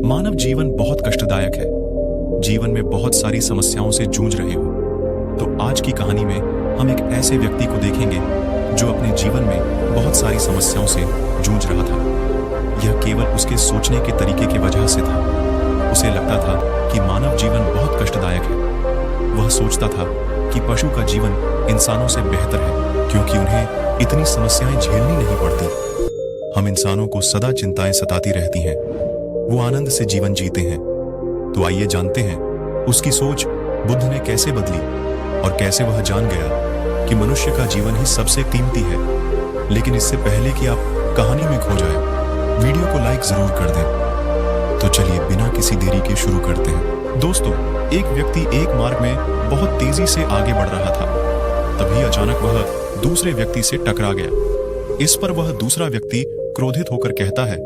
मानव जीवन बहुत कष्टदायक है। जीवन में बहुत सारी समस्याओं से जूझ रहे हो तो आज की कहानी में हम एक ऐसे व्यक्ति को देखेंगे जो अपने जीवन में बहुत सारी समस्याओं से जूझ रहा था। यह केवल उसके सोचने के तरीके की वजह से था। उसे लगता था कि मानव जीवन बहुत कष्टदायक है। वह सोचता था कि पशु का जीवन इंसानों से बेहतर है क्योंकि उन्हें इतनी समस्याएं झेलनी नहीं पड़ती। हम इंसानों को सदा चिंताएं सताती रहती हैं, वो आनंद से जीवन जीते हैं। तो आइए जानते हैं उसकी सोच बुद्ध ने कैसे बदली और कैसे वह जान गया कि मनुष्य का जीवन ही सबसे कीमती है। लेकिन इससे पहले कि आप कहानी में खो जाए, वीडियो को लाइक जरूर कर दें। तो चलिए बिना किसी देरी के शुरू करते हैं। दोस्तों, एक व्यक्ति एक मार्ग में बहुत तेजी से आगे बढ़ रहा था। तभी अचानक वह दूसरे व्यक्ति से टकरा गया। इस पर वह दूसरा व्यक्ति क्रोधित होकर कहता है,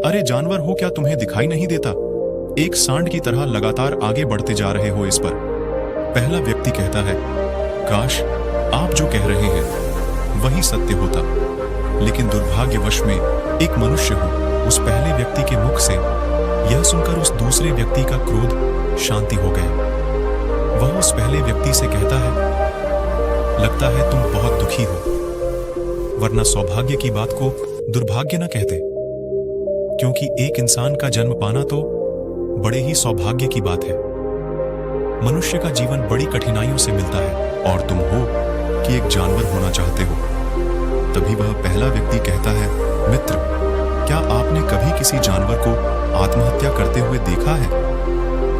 अरे जानवर हो क्या, तुम्हें दिखाई नहीं देता? एक सांड की तरह लगातार आगे बढ़ते जा रहे हो। इस पर पहला व्यक्ति कहता है, काश आप जो कह रहे हैं वही सत्य होता। लेकिन दुर्भाग्यवश में एक मनुष्य हूं। उस पहले व्यक्ति के मुख से यह सुनकर उस दूसरे व्यक्ति का क्रोध शांति हो गया। वह उस पहले व्यक्ति से कहता है, लगता है तुम बहुत दुखी हो, वरना सौभाग्य की बात को दुर्भाग्य न कहते, क्योंकि एक इंसान का जन्म पाना तो बड़े ही सौभाग्य की बात है। मनुष्य का जीवन बड़ी कठिनाइयों से मिलता है और तुम हो कि एक जानवर होना चाहते हो। तभी वह पहला व्यक्ति कहता है, मित्र, क्या आपने कभी किसी जानवर को आत्महत्या करते हुए देखा है?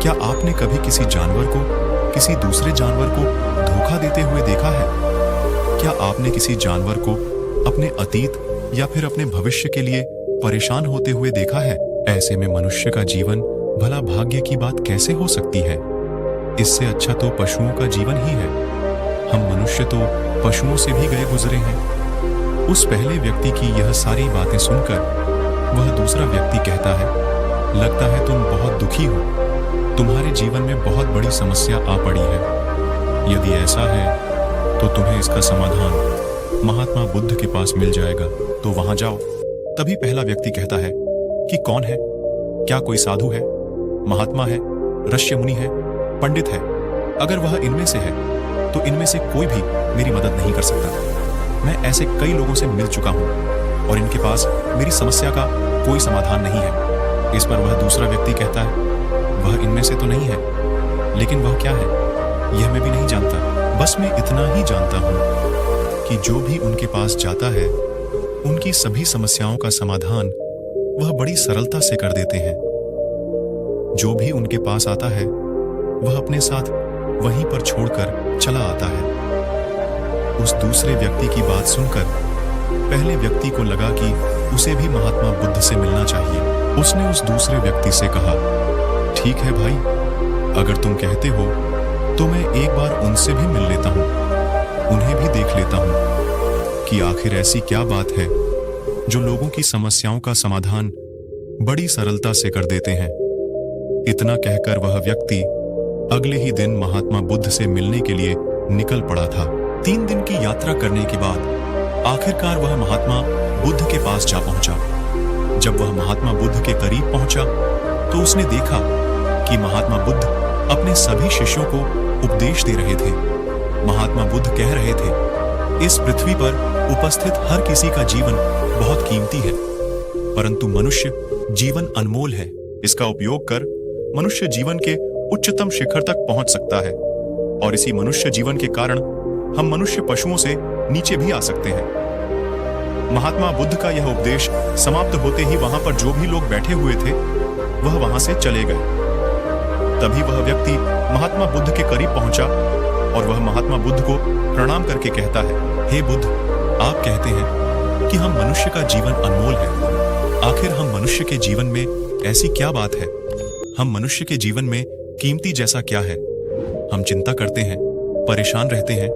क्या आपने कभी किसी जानवर को किसी दूसरे जानवर को धोखा देते हुए देखा है? क्या आपने किसी जानवर को अपने अतीत या फिर अपने भविष्य के लिए परेशान होते हुए देखा है? ऐसे में मनुष्य का जीवन भला भाग्य की बात कैसे हो सकती है? इससे अच्छा तो पशुओं का जीवन ही है। हम मनुष्य तो पशुओं से भी गए गुजरे हैं। उस पहले व्यक्ति की यह सारी बातें सुनकर वह दूसरा व्यक्ति कहता है, लगता है तुम बहुत दुखी हो, तुम्हारे जीवन में बहुत बड़ी समस्या आ पड़ी है। यदि ऐसा है तो तुम्हें इसका समाधान महात्मा बुद्ध के पास मिल जाएगा, तो वहां जाओ। तभी पहला व्यक्ति कहता है कि कौन है? क्या कोई साधु है, महात्मा है, ऋषि मुनि है, पंडित है? अगर वह इनमें से है तो इनमें से कोई भी मेरी मदद नहीं कर सकता। मैं ऐसे कई लोगों से मिल चुका हूं और इनके पास मेरी समस्या का कोई समाधान नहीं है। इस पर वह दूसरा व्यक्ति कहता है, वह इनमें से तो नहीं है, लेकिन वह क्या है यह मैं भी नहीं जानता। बस मैं इतना ही जानता हूं कि जो भी उनके पास जाता है उनकी सभी समस्याओं का समाधान वह बड़ी सरलता से कर देते हैं। जो भी उनके पास आता है वह अपने साथ वहीं पर छोड़कर चला आता है। उस दूसरे व्यक्ति की बात सुनकर पहले व्यक्ति को लगा कि उसे भी महात्मा बुद्ध से मिलना चाहिए। उसने उस दूसरे व्यक्ति से कहा, ठीक है भाई, अगर तुम कहते हो तो मैं एक बार उनसे भी मिल लेता हूं, उन्हें भी देख लेता हूं कि आखिर ऐसी क्या बात है जो लोगों की समस्याओं का समाधान बड़ी सरलता से कर देते हैं। इतना कहकर वह व्यक्ति अगले ही दिन महात्मा बुद्ध से मिलने के लिए निकल पड़ा था। 3 दिन की यात्रा करने के बाद आखिरकार वह महात्मा बुद्ध के पास जा पहुंचा। जब वह महात्मा बुद्ध के करीब पहुंचा तो उसने देखा कि महात्मा बुद्ध अपने सभी शिष्यों को उपदेश दे रहे थे। महात्मा बुद्ध कह रहे थे, इस पृथ्वी पर उपस्थित हर किसी का जीवन बहुत कीमती है, परंतु मनुष्य जीवन अनमोल है। इसका उपयोग कर मनुष्य जीवन के उच्चतम शिखर तक पहुंच सकता है और इसी मनुष्य जीवन के कारण हम मनुष्य पशुओं से नीचे भी आ सकते हैं। महात्मा बुद्ध का यह उपदेश समाप्त होते ही वहां पर जो भी लोग बैठे हुए थे वह वहां से चले गए। तभी वह व्यक्ति महात्मा बुद्ध के करीब पहुंचा और वह महात्मा बुद्ध को प्रणाम करके कहता है, हे बुद्ध, आप कहते हैं कि हम मनुष्य का जीवन अनमोल है। आखिर हम मनुष्य के जीवन में ऐसी क्या बात है? हम मनुष्य के जीवन में कीमती जैसा क्या है? हम चिंता करते हैं, परेशान रहते हैं,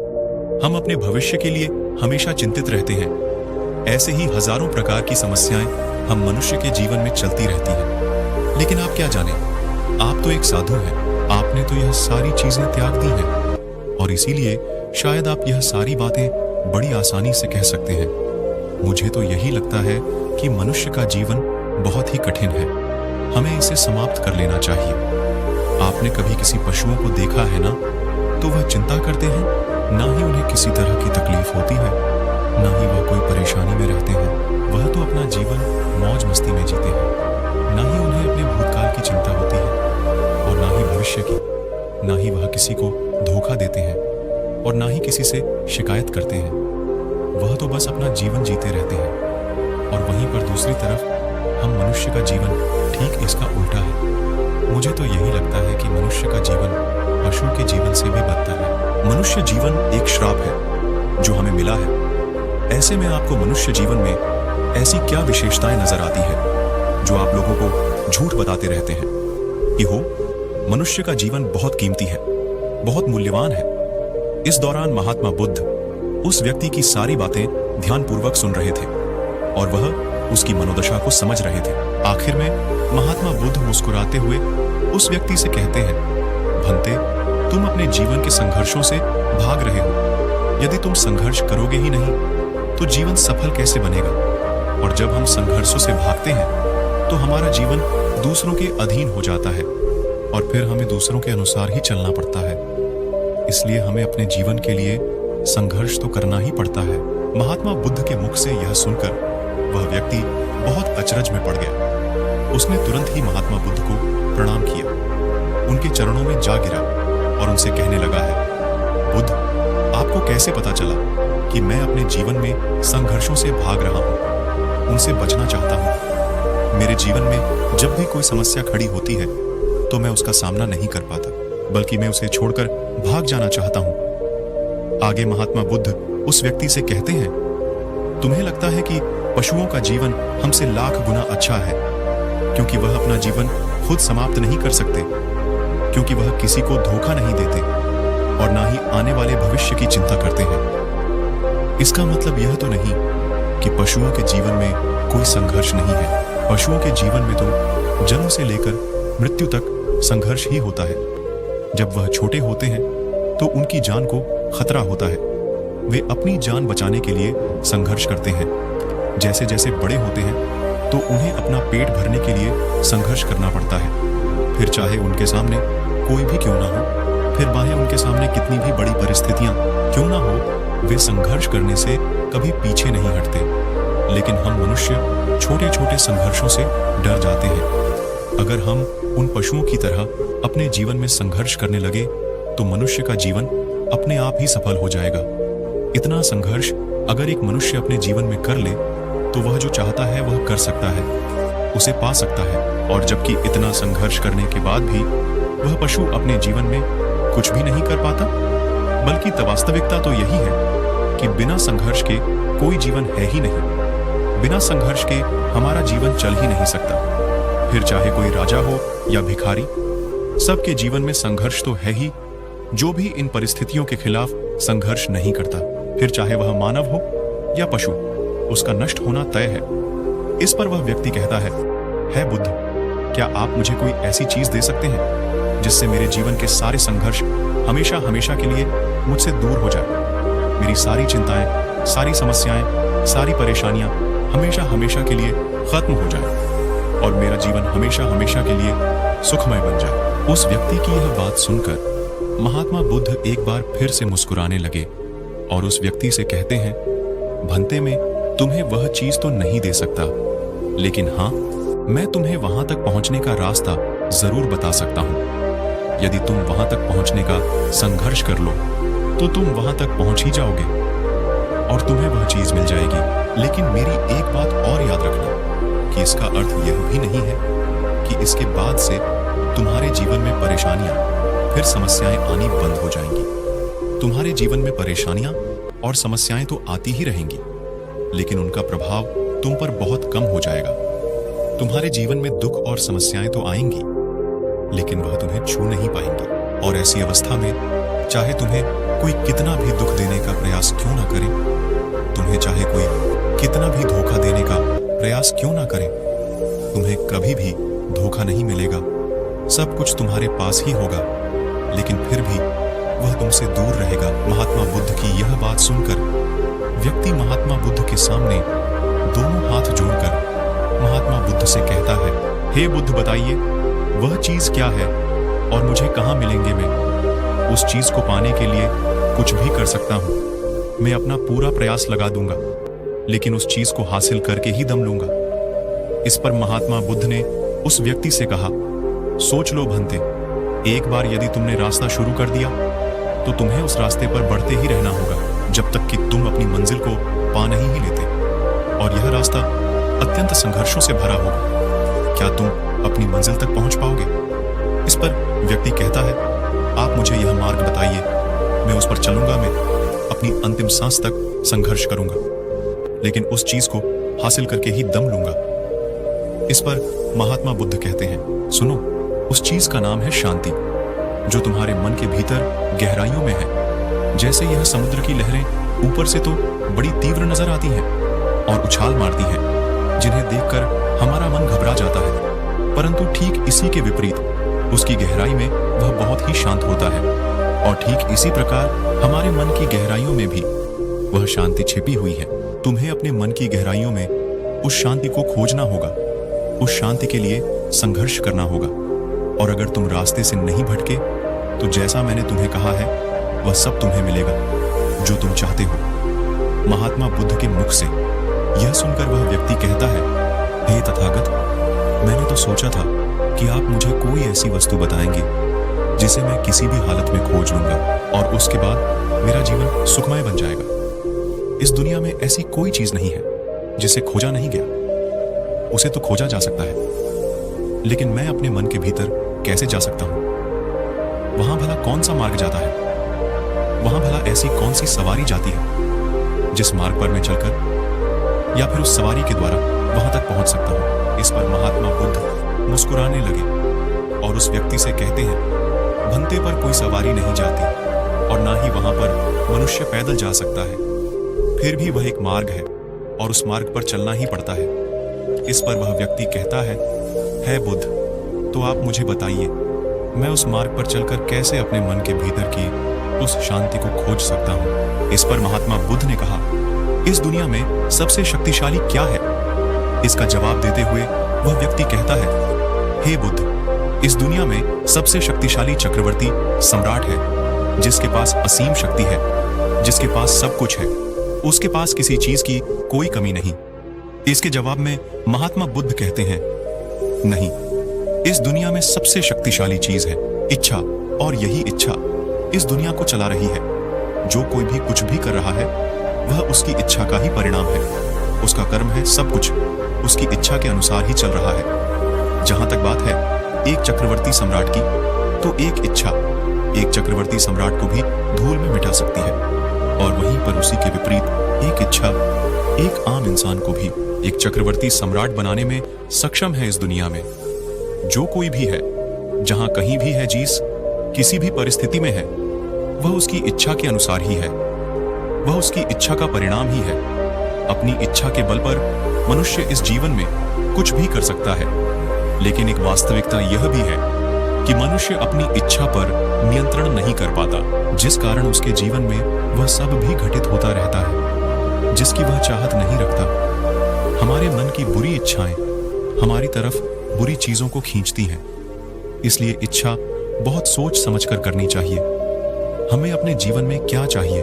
हम अपने भविष्य के लिए हमेशा चिंतित रहते हैं। ऐसे ही हजारों प्रकार की समस्याएं हम मनुष्य के जीवन में चलती रहती हैं। लेकिन आप क्या जाने, आप तो एक साधु हैं, आपने तो यह सारी चीजें त्याग दी हैं और इसीलिए शायद आप यह सारी बातें बड़ी आसानी से कह सकते हैं। मुझे तो यही लगता है कि मनुष्य का जीवन बहुत ही कठिन है। हमें इसे समाप्त कर लेना चाहिए। आपने कभी किसी पशुओं को देखा है ना, तो वह चिंता करते हैं, ना ही उन्हें किसी तरह की तकलीफ होती है, ना ही वह कोई परेशानी में रहते हैं। वह तो अपना जीवन मौज मस्ती में जीते हैं। ना ही उन्हें अपने भूतकाल की चिंता होती है और ना ही भविष्य की। ना ही वह किसी को धोखा देते हैं और ना ही किसी से शिकायत करते हैं। वह तो बस अपना जीवन जीते रहते हैं। और वहीं पर दूसरी तरफ हम मनुष्य का जीवन ठीक इसका उल्टा है। मुझे तो यही लगता है कि मनुष्य का जीवन पशु के जीवन से भी बदतर है। मनुष्य जीवन एक श्राप है जो हमें मिला है। ऐसे में आपको मनुष्य जीवन में ऐसी क्या विशेषताएं नजर आती है जो आप लोगों को झूठ बताते रहते हैं कि हो मनुष्य का जीवन बहुत कीमती है, बहुत मूल्यवान है। इस दौरान महात्मा बुद्ध उस व्यक्ति की सारी बातें ध्यानपूर्वक सुन रहे थे और वह उसकी मनोदशा को समझ रहे थे। आखिर में महात्मा बुद्ध मुस्कुराते हुए उस व्यक्ति से कहते हैं, भंते, तुम अपने जीवन के संघर्षों से भाग रहे हो। यदि तुम संघर्ष करोगे ही नहीं तो जीवन सफल कैसे बनेगा? और जब हम संघर्षों से भागते हैं तो हमारा जीवन दूसरों के अधीन हो जाता है और फिर हमें दूसरों के अनुसार ही चलना पड़ता है। इसलिए हमें अपने जीवन के लिए संघर्ष तो करना ही पड़ता है। महात्मा बुद्ध के मुख से यह सुनकर वह व्यक्ति बहुत अचरज में पड़ गया। उसने तुरंत ही महात्मा बुद्ध को प्रणाम किया, उनके चरणों में जा गिरा और उनसे कहने लगा है, बुद्ध, आपको कैसे पता चला कि मैं अपने जीवन में संघर्षों से भाग रहा हूं, उनसे बचना चाहता हूं? मेरे जीवन में जब भी कोई समस्या खड़ी होती है तो मैं उसका सामना नहीं कर पाता, बल्कि मैं उसे छोड़कर भाग जाना चाहता हूं। आगे महात्मा बुद्ध उस व्यक्ति से कहते हैं, तुम्हें लगता है कि पशुओं का जीवन हमसे लाख गुना अच्छा है, क्योंकि वह अपना जीवन खुद समाप्त नहीं कर सकते, क्योंकि वह किसी को धोखा नहीं देते और ना ही आने वाले भविष्य की चिंता करते हैं। इसका मतलब यह तो नहीं कि पशुओं के जीवन में कोई संघर्ष नहीं है। पशुओं के जीवन में तो जन्म से लेकर मृत्यु तक संघर्ष ही होता है। जब वह छोटे होते हैं तो उनकी जान को खतरा होता है। वे अपनी जान बचाने के लिए संघर्ष करते हैं। जैसे जैसे बड़े होते हैं तो उन्हें अपना पेट भरने के लिए संघर्ष करना पड़ता है। फिर चाहे उनके सामने कोई भी क्यों ना हो, फिर बाहें उनके सामने कितनी भी बड़ी परिस्थितियां क्यों ना हो, वे संघर्ष करने से कभी पीछे नहीं हटते। लेकिन हम मनुष्य छोटे छोटे संघर्षों से डर जाते हैं। अगर हम उन पशुओं की तरह अपने जीवन में संघर्ष करने लगे तो मनुष्य का जीवन अपने आप ही सफल हो जाएगा। इतना संघर्ष अगर एक मनुष्य अपने जीवन में कर ले तो वह जो चाहता है वह कर सकता है, उसे पा सकता है। और जबकि इतना संघर्ष करने के बाद भी वह पशु अपने जीवन में कुछ भी नहीं कर पाता, बल्कि वास्तविकता तो यही है कि बिना संघर्ष के कोई जीवन है ही नहीं। बिना संघर्ष के हमारा जीवन चल ही नहीं सकता। फिर चाहे कोई राजा हो या भिखारी, सबके जीवन में संघर्ष तो है ही। जो भी इन परिस्थितियों के खिलाफ संघर्ष नहीं करता, फिर चाहे वह मानव हो या पशु, उसका नष्ट होना तय है। इस पर वह व्यक्ति कहता है बुद्ध, क्या आप मुझे कोई ऐसी चीज दे सकते हैं जिससे मेरे जीवन के सारे संघर्ष हमेशा हमेशा के लिए मुझसे दूर हो जाए? मेरी सारी चिंताएं, सारी समस्याएं, सारी परेशानियां हमेशा हमेशा के लिए खत्म हो जाए और मेरा जीवन हमेशा हमेशा के लिए सुखमय बन जाए। उस व्यक्ति की यह बात सुनकर महात्मा बुद्ध एक बार फिर से मुस्कुराने लगे और उस व्यक्ति से कहते हैं, भंते, में तुम्हें वह चीज तो नहीं दे सकता, लेकिन हाँ, मैं तुम्हें वहां तक पहुंचने का रास्ता जरूर बता सकता हूं। यदि तुम वहां तक पहुंचने का संघर्ष कर लो तो तुम वहां तक पहुंच ही जाओगे और तुम्हें वह चीज मिल जाएगी। लेकिन मेरी एक बात और याद रखना कि इसका अर्थ यह भी नहीं है कि इसके बाद से तुम्हारे जीवन में परेशानियां, फिर समस्याएं आनी बंद हो जाएंगी। तुम्हारे जीवन में परेशानियां और समस्याएं तो आती ही रहेंगी, लेकिन उनका प्रभाव तुम पर बहुत कम हो जाएगा। तुम्हारे जीवन में दुख और समस्याएं तो आएंगी, लेकिन वह तुम्हें छू नहीं पाएंगी। और ऐसी अवस्था में चाहे तुम्हें कोई कितना भी दुख देने का प्रयास क्यों ना करे, तुम्हें चाहे कोई कितना भी धोखा देने का प्रयास क्यों ना करे, तुम्हें कभी भी धोखा नहीं मिलेगा। सब कुछ तुम्हारे पास ही होगा, लेकिन फिर भी वह तुमसे दूर रहेगा। महात्मा बुद्ध की यह बात सुनकर व्यक्ति महात्मा बुद्ध के सामने दोनों हाथ जोड़कर महात्मा बुद्ध से कहता है, हे बुद्ध, बताइए वह चीज क्या है और मुझे कहाँ मिलेंगे। मैं उस चीज को पाने के लिए कुछ भी कर सकता हूँ। मैं अपना पूरा प्रयास लगा दूंगा, लेकिन उस चीज को हासिल करके ही दम लूंगा। इस पर महात्मा बुद्ध ने उस व्यक्ति से कहा, सोच लो भंते, एक बार यदि तुमने रास्ता शुरू कर दिया तो तुम्हें उस रास्ते पर बढ़ते ही रहना होगा जब तक कि तुम अपनी मंजिल को पा नहीं ही लेते। और यह रास्ता अत्यंत संघर्षों से भरा होगा। क्या तुम अपनी मंजिल तक पहुंच पाओगे? इस पर व्यक्ति कहता है, आप मुझे यह मार्ग बताइए, मैं उस पर चलूंगा। मैं अपनी अंतिम सांस तक संघर्ष करूंगा, लेकिन उस चीज को हासिल करके ही दम लूंगा। इस पर महात्मा बुद्ध कहते हैं, सुनो, उस चीज का नाम है शांति, जो तुम्हारे मन के भीतर गहराइयों में है। जैसे यह समुद्र की लहरें ऊपर से तो बड़ी तीव्र नजर आती हैं और उछाल मारती हैं, जिन्हें देखकर हमारा मन घबरा जाता है, परंतु ठीक इसी के विपरीत उसकी गहराई में वह बहुत ही शांत होता है। और ठीक इसी प्रकार हमारे मन की गहराइयों में भी वह शांति छिपी हुई है। तुम्हें अपने मन की गहराइयों में उस शांति को खोजना होगा, उस शांति के लिए संघर्ष करना होगा। और अगर तुम रास्ते से नहीं भटके तो जैसा मैंने तुम्हें कहा है वह सब तुम्हें मिलेगा जो तुम चाहते हो। महात्मा बुद्ध के मुख से यह सुनकर वह व्यक्ति कहता है, हे तथागत, मैंने तो सोचा था कि आप मुझे कोई ऐसी वस्तु बताएंगे जिसे मैं किसी भी हालत में खोज लूंगा और उसके बाद मेरा जीवन सुखमय बन जाएगा। इस दुनिया में ऐसी कोई चीज नहीं है जिसे खोजा नहीं गया। उसे तो खोजा जा सकता है, लेकिन मैं अपने मन के भीतर कैसे जा सकता हूं? वहां भला कौन सा मार्ग जाता है? वहां भला ऐसी कौन सी सवारी जाती है जिस मार्ग पर मैं चलकर या फिर उस सवारी के द्वारा वहां तक पहुंच सकता हूं? इस पर महात्मा बुद्ध मुस्कुराने लगे और उस व्यक्ति से कहते हैं, भंते पर कोई सवारी नहीं जाती और ना ही वहां पर मनुष्य पैदल जा सकता है। फिर भी वह एक मार्ग है और उस मार्ग पर चलना ही पड़ता है। इस पर वह व्यक्ति कहता है बुद्ध, तो आप मुझे बताइए, मैं उस मार्ग पर चलकर कैसे अपने मन के भीतर की उस शांति को खोज सकता हूं? इस पर महात्मा बुद्ध ने कहा, इस दुनिया में सबसे शक्तिशाली क्या है? इसका जवाब देते हुए वह व्यक्ति कहता है, हे बुद्ध, इस दुनिया में सबसे शक्तिशाली चक्रवर्ती सम्राट है, जिसके पास असीम शक्ति है, जिसके पास सब कुछ है, उसके पास किसी चीज की कोई कमी नहीं। इसके जवाब में महात्मा बुद्ध कहते हैं, नहीं, इस दुनिया में सबसे शक्तिशाली चीज है इच्छा, और यही इच्छा इस दुनिया को चला रही है। जो कोई भी कुछ भी कर रहा है वह उसकी इच्छा का ही परिणाम है। उसका कर्म है सब कुछ उसकी इच्छा के अनुसार ही चल रहा है। जहां तक बात है एक चक्रवर्ती सम्राट की, तो एक इच्छा एक चक्रवर्ती सम्राट को भी धूल में मिटा सकती है, और वहीं पर उसी के विपरीत एक इच्छा एक आम इंसान को भी एक चक्रवर्ती सम्राट बनाने में सक्षम है। इस दुनिया में जो कोई भी है, जहां कहीं भी है, जीस किसी भी परिस्थिति में है, वह उसकी इच्छा के अनुसार ही है, वह उसकी इच्छा का परिणाम ही है। अपनी इच्छा के बल पर मनुष्य इस जीवन में कुछ भी कर सकता है, लेकिन एक वास्तविकता यह भी है कि मनुष्य अपनी इच्छा पर नियंत्रण नहीं कर पाता, जिस कारण उसके जीवन में वह सब भी घटित होता रहता है जिसकी वह चाहत नहीं रखता। हमारे मन की बुरी इच्छाएं हमारी तरफ बुरी चीजों को खींचती हैं, इसलिए इच्छा बहुत सोच समझकर करनी चाहिए। हमें अपने जीवन में क्या चाहिए,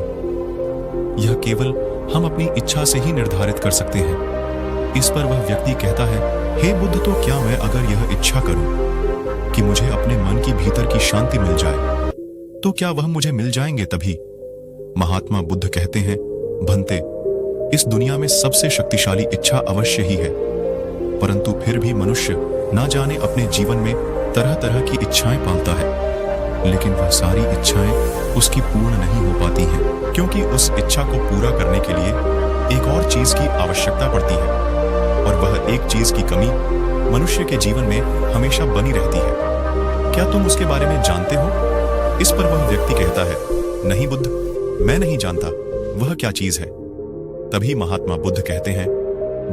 यह केवल हम अपनी इच्छा से ही निर्धारित कर सकते हैं। इस पर वह व्यक्ति कहता है, हे बुद्ध, तो क्या मैं अगर यह इच्छा करूं कि मुझे अपने मन की भीतर की शांति मिल जाए, तो क्या वह मुझे मिल जाएंगे तभी? महात्मा बुद्ध कहते हैं, भंते, इस दुनिया में सबसे शक्तिशाली इच्छा अवश्य ही है, परंतु फिर भी मनुष्य ना जाने अपने जीवन में तरह तरह की इच्छाएं पालता है, लेकिन वह सारी इच्छाएं उसकी पूर्ण नहीं हो पाती हैं, क्योंकि उस इच्छा को पूरा करने के लिए एक और चीज की आवश्यकता पड़ती है, और वह एक चीज की कमी मनुष्य के जीवन में हमेशा बनी रहती है। क्या तुम उसके बारे में जानते हो? इस पर वह व्यक्ति कहता है, नहीं बुद्ध, मैं नहीं जानता वह क्या चीज है। तभी महात्मा बुद्ध कहते हैं,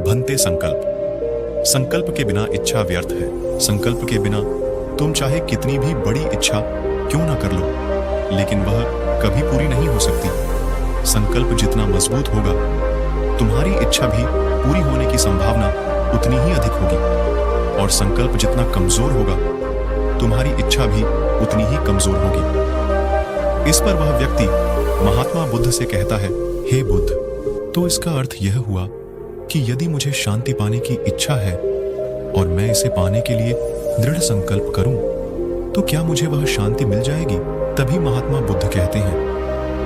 भंते, संकल्प। संकल्प के बिना इच्छा व्यर्थ है। संकल्प के बिना तुम चाहे कितनी भी बड़ी इच्छा क्यों ना कर लो, लेकिन वह कभी पूरी नहीं हो सकती। संकल्प जितना मजबूत होगा, तुम्हारी इच्छा भी पूरी होने की संभावना उतनी ही अधिक होगी, और संकल्प जितना कमजोर होगा तुम्हारी इच्छा भी उतनी ही कमजोर होगी। इस पर वह व्यक्ति महात्मा बुद्ध से कहता है, हे बुद्ध, तो इसका अर्थ यह हुआ कि यदि मुझे शांति पाने की इच्छा है और मैं इसे पाने के लिए दृढ़ संकल्प करूं, तो क्या मुझे वह शांति मिल जाएगी? तभी महात्मा बुद्ध कहते हैं,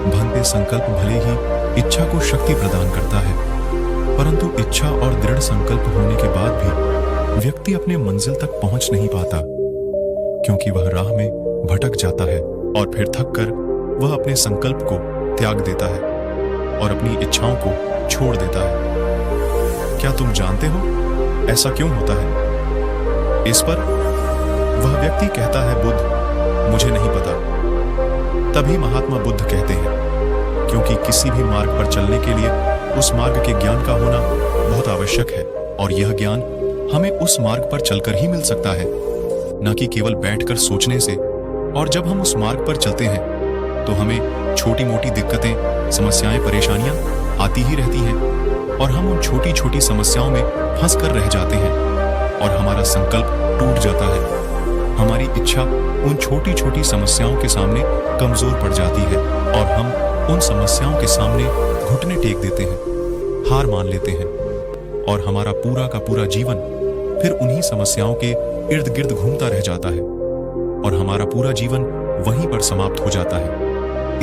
भंते, संकल्प भले ही इच्छा को शक्ति प्रदान करता है, परंतु इच्छा और दृढ़ संकल्प होने के बाद भी व्यक्ति अपने मंजिल तक पहुंच नहीं पाता, क्योंकि वह राह में भटक जाता है और फिर थक कर वह अपने संकल्प को त्याग देता है और अपनी इच्छाओं को छोड़ देता है। क्या तुम जानते हो ऐसा क्यों होता है? इस पर वह व्यक्ति कहता है, बुद्ध, मुझे नहीं पता। तभी महात्मा बुद्ध कहते हैं, क्योंकि किसी भी मार्ग पर चलने के लिए उस मार्ग के ज्ञान का होना बहुत आवश्यक है, और यह ज्ञान हमें उस मार्ग पर चलकर ही मिल सकता है, न कि केवल बैठकर सोचने से। और जब हम उस मार्ग पर चलते हैं तो हमें छोटी मोटी दिक्कतें, समस्याएं, परेशानियां आती ही रहती हैं, और हम उन छोटी छोटी समस्याओं में फंस कर रह जाते हैं और हमारा संकल्प टूट जाता है। हमारी इच्छा उन छोटी छोटी समस्याओं के सामने कमजोर पड़ जाती है और हम उन समस्याओं के सामने घुटने टेक देते हैं, हार मान लेते हैं, और हमारा पूरा का पूरा जीवन फिर उन्हीं समस्याओं के इर्द गिर्द घूमता रह जाता है और हमारा पूरा जीवन वहीं पर समाप्त हो जाता है।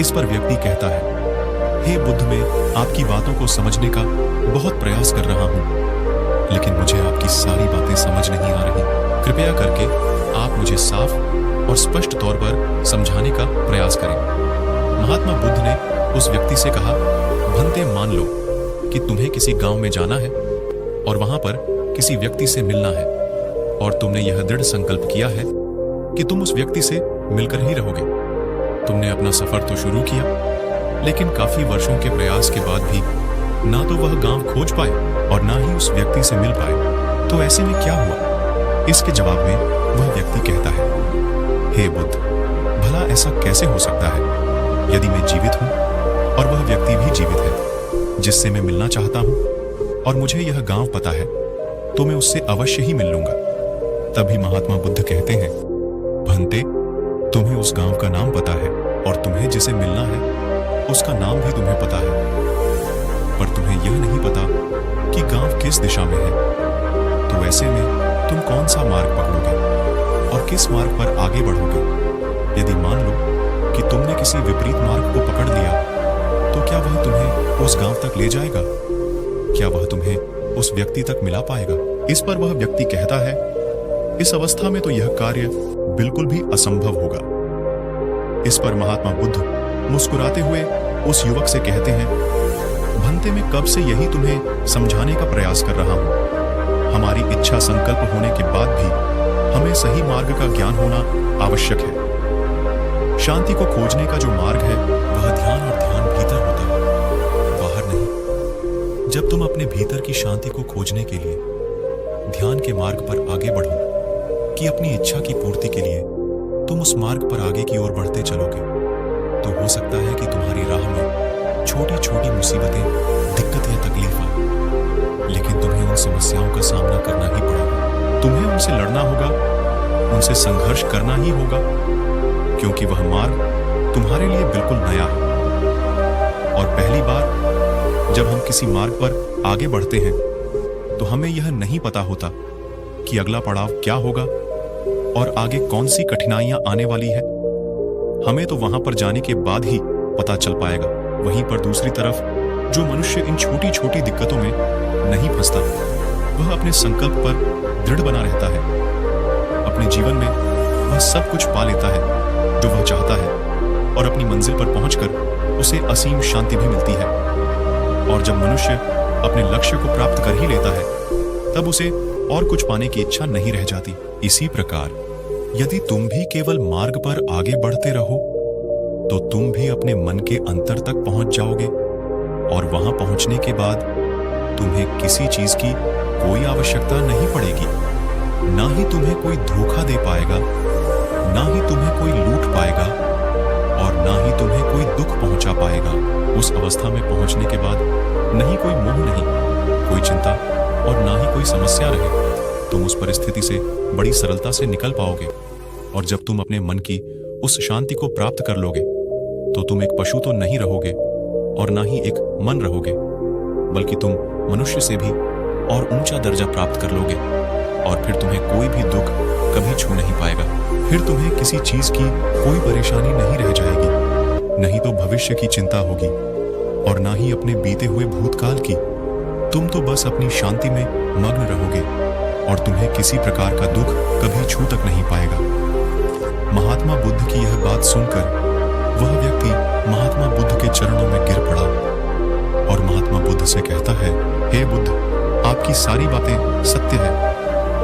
इस पर व्यक्ति कहता है, हे बुद्ध, मैं आपकी बातों को समझने का बहुत प्रयास कर रहा हूं, लेकिन मुझे आपकी सारी बातें समझ नहीं आ रही। कृपया करके आप मुझे साफ और स्पष्ट तौर पर समझाने का प्रयास करें। महात्मा बुद्ध ने उस व्यक्ति से कहा, भंते, मान लो कि तुम्हें किसी गांव में जाना है और वहां पर किसी व्यक्ति से मिलना है, और तुमने यह दृढ़ संकल्प किया है कि तुम उस व्यक्ति से मिलकर ही रहोगे। तुमने अपना सफर तो शुरू किया, लेकिन काफी वर्षों के प्रयास के बाद भी ना तो वह गांव खोज पाए और ना ही उस व्यक्ति से मिल पाए। तो ऐसे में क्या हुआ? इसके जवाब में वह व्यक्ति कहता है, हे बुद्ध, भला ऐसा कैसे हो सकता है? यदि मैं जीवित हूं और वह व्यक्ति भी जीवित है जिससे मैं मिलना चाहता हूं, और मुझे यह गांव पता है, तो मैं उससे अवश्य ही मिल लूंगा। तभी महात्मा बुद्ध कहते हैं, भंते, तुम्हें उस गांव का नाम पता है और तुम्हें जिसे मिलना है उसका नाम भी तुम्हें पता है, पर तुम्हें यह नहीं पता कि गांव किस दिशा में है। तो ऐसे में तुम कौन सा मार्ग पकड़ोगे और किस मार्ग पर आगे बढ़ोगे? यदि मान लो कि तुमने किसी विपरीत मार्ग को पकड़ लिया, तो क्या वह तुम्हें उस गांव तक ले जाएगा? क्या वह तुम्हें उस व्यक्ति तक मिला पाएगा? इस पर वह व्यक्ति कहता है, इस अवस्था में तो यह कार्य बिल्कुल भी असंभव होगा। इस पर महात्मा बुद्ध मुस्कुराते हुए उस युवक से कहते हैं, भंते, मैं कब से यही तुम्हें समझाने का प्रयास कर रहा हूं। हमारी इच्छा संकल्प होने के बाद भी हमें सही मार्ग का ज्ञान होना आवश्यक है। शांति को खोजने का जो मार्ग है वह ध्यान, और ध्यान भीतर होता है, बाहर नहीं। जब तुम अपने भीतर की शांति को खोजने के लिए ध्यान के मार्ग पर आगे बढ़ो कि अपनी इच्छा की पूर्ति के लिए तुम उस मार्ग पर आगे की ओर बढ़ते चलोगे, तो हो सकता है कि तुम्हारी राह में छोटी छोटी मुसीबतें, दिक्कत या तकलीफ आए, लेकिन तुम्हें उन समस्याओं का सामना करना ही पड़ेगा। तुम्हें उनसे लड़ना होगा, उनसे संघर्ष करना ही होगा, क्योंकि वह मार्ग तुम्हारे लिए बिल्कुल नया है। और पहली बार जब हम किसी मार्ग पर आगे बढ़ते हैं तो हमें यह नहीं पता होता कि अगला पड़ाव क्या होगा और आगे कौन सी कठिनाइयां आने वाली है। हमें तो वहां पर जाने के बाद ही पता चल पाएगा। वहीं पर दूसरी तरफ जो मनुष्य इन छोटी छोटी दिक्कतों में नहीं फंसता, वह अपने संकल्प पर दृढ़ बना रहता है। अपने जीवन में वह सब कुछ पा लेता है जो वह चाहता है, और अपनी मंजिल पर पहुंचकर उसे असीम शांति भी मिलती है। और जब मनुष्य अपने लक्ष्य को प्राप्त कर ही लेता है, तब उसे और कुछ पाने की इच्छा नहीं रह जाती। इसी प्रकार यदि तुम भी केवल मार्ग पर आगे बढ़ते रहो, तो तुम भी अपने मन के अंतर तक पहुंच जाओगे, और वहां पहुंचने के बाद तुम्हें किसी चीज की कोई आवश्यकता नहीं पड़ेगी। ना ही तुम्हें कोई धोखा दे पाएगा, ना ही तुम्हें कोई लूट पाएगा, और ना ही तुम्हें कोई दुख पहुंचा पाएगा। उस अवस्था में पहुंचने के बाद नहीं कोई मोह, नहीं कोई चिंता, और ना ही कोई समस्या रहे। तुम उस परिस्थिति से बड़ी सरलता से निकल पाओगे। और जब तुम अपने मन की उस शांति को प्राप्त कर लोगे तो तुम एक पशु तो नहीं रहोगे और ना ही एक मन रहोगे, बल्कि तुम मनुष्य से भी और ऊंचा दर्जा प्राप्त कर लोगे। और फिर तुम्हें कोई भी दुख कभी छू नहीं पाएगा। फिर तुम्हें किसी चीज की कोई परेशानी नहीं रह जाएगी, नहीं तो भविष्य की चिंता होगी और ना ही अपने बीते हुए भूतकाल की। तुम तो बस अपनी शांति में मग्न रहोगे और तुम्हें किसी प्रकार का दुख कभी छू तक नहीं पाएगा। महात्मा बुद्ध की यह बात सुनकर वह व्यक्ति महात्मा बुद्ध के चरणों में गिर पड़ा और महात्मा बुद्ध से कहता है, हे बुद्ध, आपकी सारी बातें सत्य है।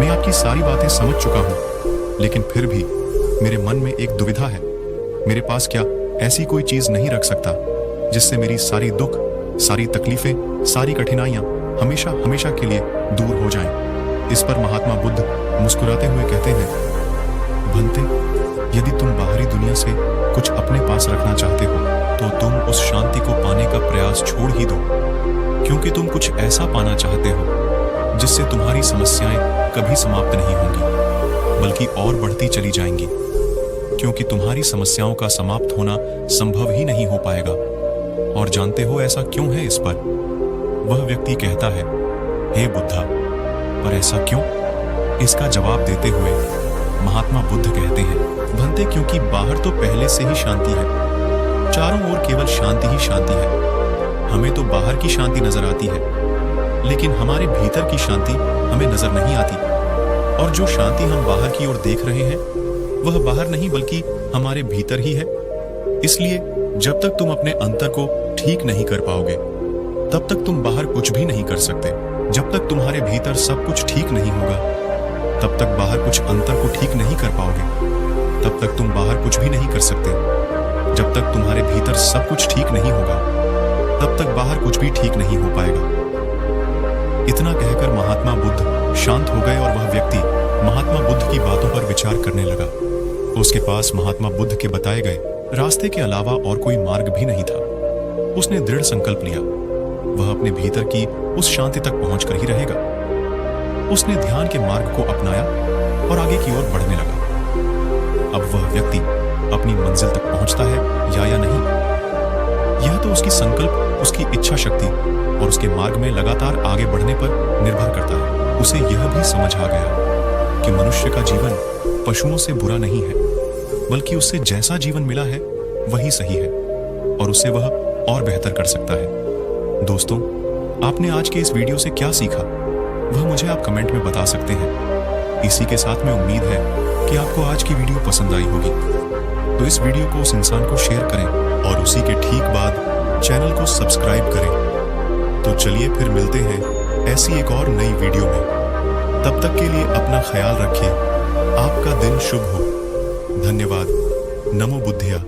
मैं आपकी सारी बातें समझ चुका हूं, लेकिन फिर भी मेरे मन में एक दुविधा है। मेरे पास क्या ऐसी कोई चीज नहीं रख सकता जिससे मेरी सारी दुख, सारी तकलीफें, सारी कठिनाइयां हमेशा हमेशा के लिए दूर हो जाएं। इस पर महात्मा बुद्ध मुस्कुराते हुए कहते हैं, भंते, यदि तुम बाहरी दुनिया से कुछ अपने पास रखना चाहते हो तो तुम उस शांति को पाने का प्रयास छोड़ ही दो, क्योंकि तुम कुछ ऐसा पाना चाहते हो जिससे तुम्हारी समस्याएं कभी समाप्त नहीं होंगी, बल्कि और बढ़ती चली जाएंगी, क्योंकि तुम्हारी समस्याओं का समाप्त होना संभव ही नहीं हो पाएगा। और जानते हो ऐसा क्यों है? इस पर वह व्यक्ति कहता है, हे बुद्धा, पर ऐसा क्यों? इसका जवाब देते हुए महात्मा बुद्ध कहते हैं, भंते, क्योंकि बाहर तो पहले से ही शांति है, चारों ओर केवल शांति ही शांति है। हमें तो बाहर की शांति नजर आती है, लेकिन हमारे भीतर की शांति हमें नजर नहीं आती। और जो शांति हम बाहर की ओर देख रहे हैं वह बाहर नहीं बल्कि हमारे भीतर ही है। इसलिए जब तक तुम अपने अंतर को ठीक नहीं कर पाओगे तब तक तुम बाहर कुछ भी नहीं कर सकते। जब तक तुम्हारे भीतर सब कुछ ठीक नहीं होगा तब तक बाहर कुछ अंतर को ठीक नहीं कर पाओगे। तब तक तुम बाहर कुछ भी नहीं कर सकते। जब तक तुम्हारे भीतर सब कुछ ठीक नहीं होगा तब तक बाहर कुछ भी ठीक नहीं हो पाएगा। इतना कहकर महात्मा बुद्ध शांत हो गए और वह व्यक्ति महात्मा बुद्ध की बातों पर विचार करने लगा। उसके पास महात्मा बुद्ध के बताए गए रास्ते के अलावा और कोई मार्ग भी नहीं था। उसने दृढ़ संकल्प लिया, वह अपने भीतर की उस शांति तक पहुंचकर ही रहेगा। उसने ध्यान के मार्ग को अपनाया और आगे की ओर बढ़ने लगा। अब वह व्यक्ति अपनी मंजिल तक पहुंचता है या नहीं, यह तो उसकी संकल्प, उसकी इच्छा शक्ति और उसके मार्ग में लगातार आगे बढ़ने पर निर्भर करता है। उसे यह भी समझ आ गया कि मनुष्य का जीवन पशुओं से बुरा नहीं है, बल्कि उससे जैसा जीवन मिला है वही सही है और उससे वह और बेहतर कर सकता है। दोस्तों, आपने आज के इस वीडियो से क्या सीखा वह मुझे आप कमेंट में बता सकते हैं। इसी के साथ में उम्मीद है कि आपको आज की वीडियो पसंद आई होगी, तो इस वीडियो को उस इंसान को शेयर करें और उसी के ठीक बाद चैनल को सब्सक्राइब करें। तो चलिए फिर मिलते हैं ऐसी एक और नई वीडियो में। तब तक के लिए अपना ख्याल रखिए। आपका दिन शुभ हो। धन्यवाद। नमो बुद्धिया।